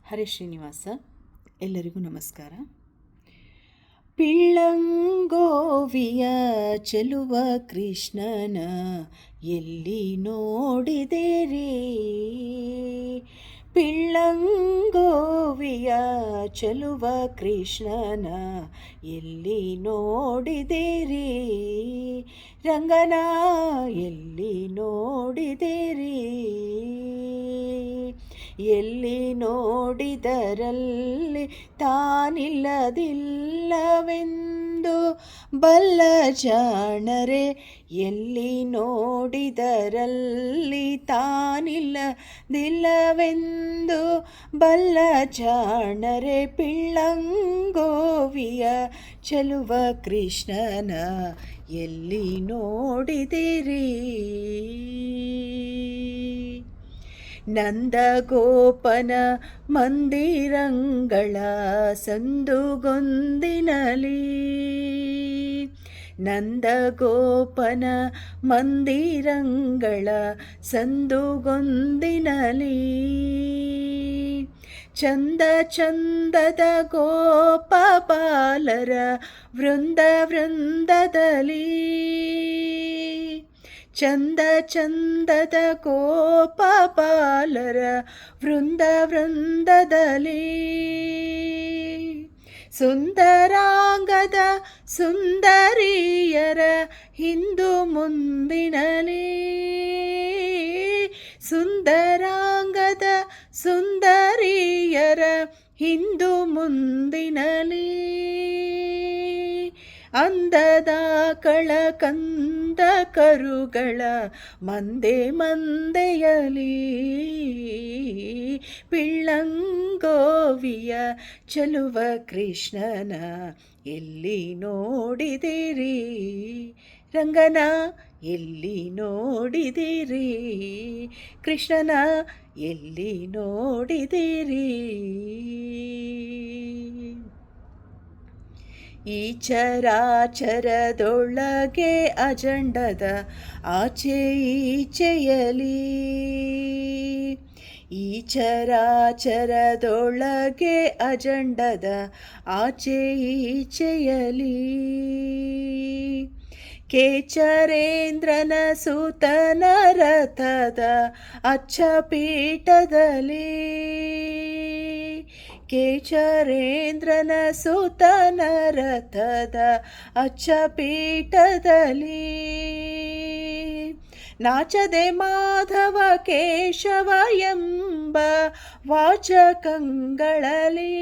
ಹರೇ ಶ್ರೀನಿವಾಸ. ಎಲ್ಲರಿಗೂ ನಮಸ್ಕಾರ. ಪಿಳ್ಳಂಗೋವಿಯ ಚೆಲುವ ಕೃಷ್ಣನ ಎಲ್ಲಿ ನೋಡಿದಿರಿ? ಪಿಳ್ಳಂಗೋವಿಯ ಚೆಲುವ ಕೃಷ್ಣನ ಎಲ್ಲಿ ನೋಡಿದಿರಿ? ರಂಗನ ಎಲ್ಲಿ ನೋಡಿದಿರಿ? ಎಲ್ಲಿ ನೋಡಿದರಲ್ಲಿ ತಾನಿಲ್ಲದಿಲ್ಲವೆಂದು ಬಲ್ಲ ಜಾಣರೆ, ಎಲ್ಲಿ ನೋಡಿದರಲ್ಲಿ ತಾನಿಲ್ಲದಿಲ್ಲವೆಂದು ಬಲ್ಲ ಜಾಣರೆ, ಪಿಳ್ಳಂಗೋವಿಯ ಚೆಲುವ ಕೃಷ್ಣನ ಎಲ್ಲಿ ನೋಡಿದಿರಿ? ನಂದಗೋಪನ ಮಂದಿರಂಗಳ ಸಂದುಗೊಂದಿನಲಿ, ನಂದಗೋಪನ ಮಂದಿರಂಗಳ ಸಂದುಗೊಂದಿನಲಿ, ಚಂದ ಚಂದದ ಗೋಪಬಾಲರ ವೃಂದ ವೃಂದದಲ್ಲಿ, ಚಂದ ಚಂದದ ಗೋಪಬಾಲರ ವೃಂದ ವೃಂದದಲ್ಲಿ, ಸುಂದರಾಂಗದ ಸುಂದರಿಯರ ಹಿಂದು ಮುಂದಿನಲಿ, ಸುಂದರಾಂಗದ ಸುಂದರಿಯರ ಹಿಂದು ಮುಂದಿನಲಿ, ಅಂದದ ಕಳಕಂದ ಕರುಗಳ ಮಂದೆ ಮಂದೆಯಲಿ, ಪಿಳ್ಳಂಗೋವಿಯ ಚೆಲುವ ಕೃಷ್ಣನ ಎಲ್ಲಿ ನೋಡಿದಿರಿ? ರಂಗನ ಎಲ್ಲಿ ನೋಡಿದಿರಿ? ಕೃಷ್ಣನ ಎಲ್ಲಿ ನೋಡಿದಿರಿ? ಈ ಚರಾಚರದೊಳಗೆ ಅಜಂಡದ ಆಚೆ ಈಚೆಯಲಿ, ಈ ಚರಾಚರದೊಳಗೆ ಅಜಂಡದ ಆಚೆ ಈಚೆಯಲಿ, ಕೇಚರೇಂದ್ರನ ಸುತನ ರಥದ ಅಚ್ಚಪೀಠದಲ್ಲಿ, ಕೇಚರೇಂದ್ರನ ಸುತನ ರಥದ ಅಚ್ಚಪೀಠದಲ್ಲಿ, ನಾಚದೆ ಮಾಧವ ಕೇಶವ ಎಂಬ ವಾಚಕಗಳಲ್ಲಿ,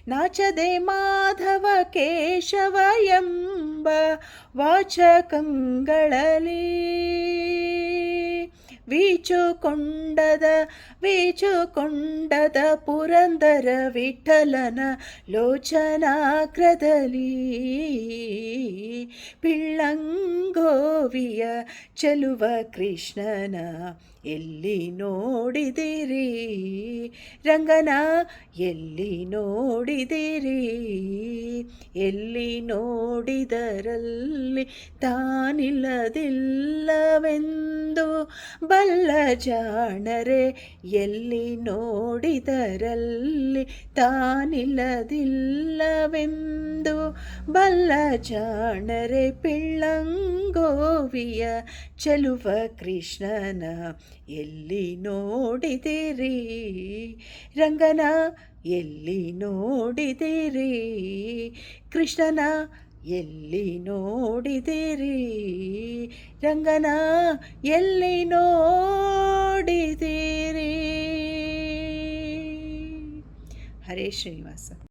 ನಾಚದೆ ಮಾಧವ ಕೇಶವ ಎಂಬ ವಾಚಕಗಳಲ್ಲಿ, ವೀಚುಕೊಂಡದ ಪುರಂದರ ವಿಠಲನ ಲೋಚನಾಗ್ರದಲ್ಲಿ, ಪಿಳ್ಳಂಗೋವಿಯ ಚೆಲುವ ಕೃಷ್ಣನ ಎಲ್ಲಿ ನೋಡಿದಿರಿ? ರಂಗನ ಎಲ್ಲಿ ನೋಡಿದಿರಿ? ಎಲ್ಲಿ ನೋಡಿದರಲ್ಲಿ ತಾನಿಲ್ಲದಿಲ್ಲವೆಂದು ಬಲ್ಲ ಜಾಣರೆ, ಎಲ್ಲಿ ನೋಡಿದರಲ್ಲಿ ತಾನಿಲ್ಲದಿಲ್ಲವೆಂದು ಬಲ್ಲ ಜಾಣರೆ, ಪಿಳ್ಳಂಗೋವಿಯ ಚೆಲುವ ಕೃಷ್ಣನ ಎಲ್ಲಿ ನೋಡಿದಿರಿ? ರಂಗನ ಎಲ್ಲಿ ನೋಡಿದಿರಿ? ಕೃಷ್ಣನ ಎಲ್ಲಿ ನೋಡಿದಿರಿ? ರಂಗನ ಎಲ್ಲಿ ನೋಡಿದಿರಿ? ಹರೇ ಶ್ರೀನಿವಾಸ.